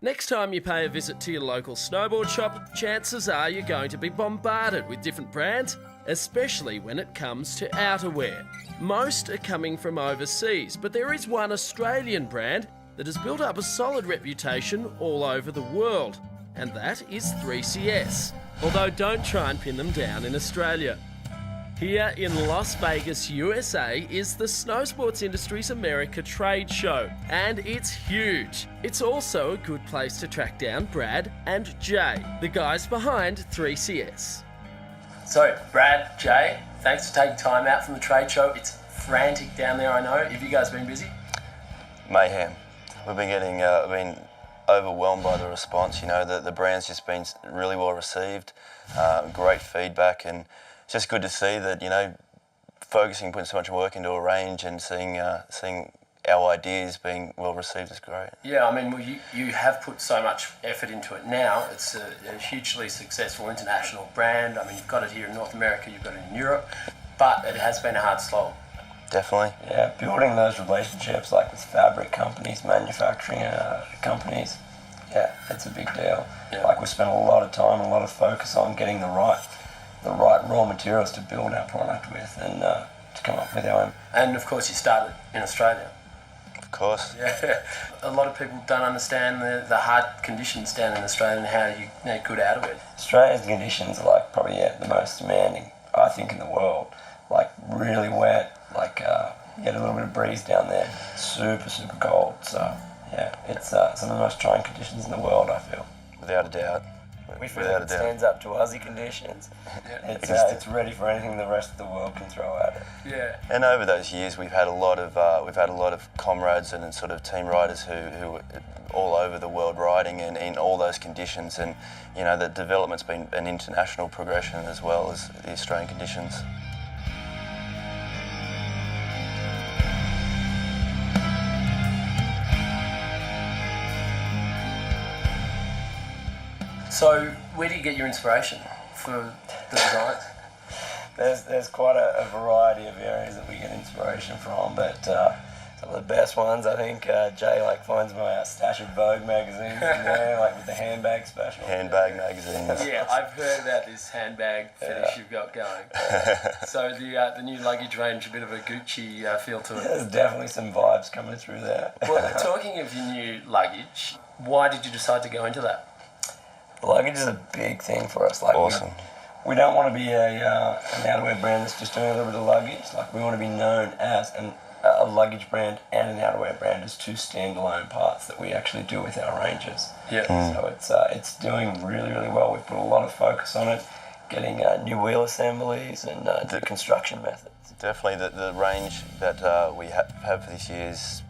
Next time you pay a visit to your local snowboard shop, chances are you're going to be bombarded with different brands, especially when it comes to outerwear. Most are coming from overseas, but there is one Australian brand that has built up a solid reputation all over the world, and that is 3CS. Although don't try and pin them down in Australia. Here in Las Vegas, USA is the Snowsports Industry's America trade show, and it's huge. It's also a good place to track down Brad and Jay, the guys behind 3CS. So, Brad, Jay, thanks for taking time out from the trade show. It's frantic down there, I know. Have you guys been busy? Mayhem. We've been getting been overwhelmed by the response. You know, the brand's just been really well received, great feedback, and it's just good to see that, you know, focusing, putting so much work into a range and seeing our ideas being well received is great. Yeah, I mean, well, you have put so much effort into it now. It's a hugely successful international brand. I mean, you've got it here in North America, you've got it in Europe, but it has been a hard slog. Definitely. Yeah, building those relationships like with fabric companies, manufacturing companies, yeah, it's a big deal. Yeah. Like we spent a lot of time, a lot of focus on getting the right raw materials to build our product with and to come up with our own. And of course you started in Australia. Of course. Yeah. A lot of people don't understand the hard conditions down in Australia and how you get good out of it. Australia's conditions are like probably the most demanding, I think, in the world. Like really wet, like you get a little bit of breeze down there, super cold. So yeah, it's some of the most trying conditions in the world, I feel. Without a doubt. We feel it stands up to Aussie conditions. Yeah. It's ready for anything the rest of the world can throw at it. Yeah. And over those years, we've had a lot of comrades and sort of team riders who are all over the world riding and in all those conditions. And you know, the development's been an international progression as well as the Australian conditions. So, where do you get your inspiration for the designs? There's quite a variety of areas that we get inspiration from, but some of the best ones, I think, Jay finds my stash of Vogue magazines in there, like with the handbag special. Handbag magazines. Yeah, I've heard about this handbag fetish you've got going. So the new luggage range, a bit of a Gucci feel to it. There's definitely some vibes coming through there. Well, talking of your new luggage, why did you decide to go into that? Luggage is a big thing for us. Like awesome. We don't want to be an outerwear brand that's just doing a little bit of luggage. Like we want to be known as a luggage brand and an outerwear brand as two standalone parts that we actually do with our ranges. Yeah. So it's doing really well. We've put a lot of focus on it, getting new wheel assemblies and the construction methods. Definitely the range that we have for this year is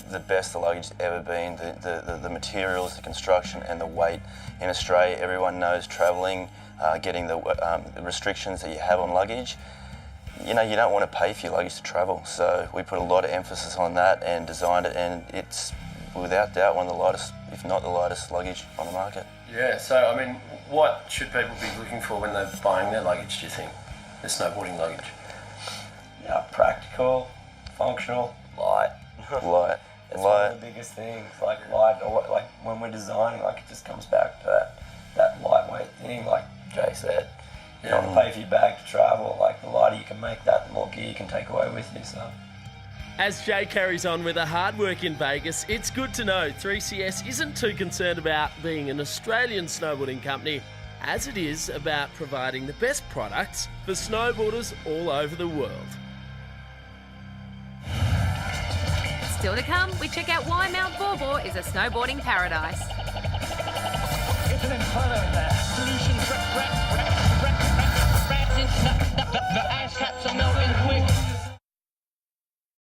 the best the luggage has ever been. The materials, the construction and the weight. In Australia, everyone knows travelling, getting the restrictions that you have on luggage. You know, you don't want to pay for your luggage to travel, so we put a lot of emphasis on that and designed it, and it's without doubt one of the lightest, if not the lightest luggage on the market. Yeah, so I mean, what should people be looking for when they're buying their luggage, do you think? Their snowboarding luggage? Yeah, practical, functional, light. Light. It's one of the biggest things, like light, or like when we're designing, like it just comes back to that lightweight thing, like Jay said. You don't want to pay for your bag to travel, like the lighter you can make that, the more gear you can take away with you, so. As Jay carries on with the hard work in Vegas, it's good to know 3CS isn't too concerned about being an Australian snowboarding company, as it is about providing the best products for snowboarders all over the world. Still to come, we check out why Mount Baw is a snowboarding paradise. It's an inferno in there.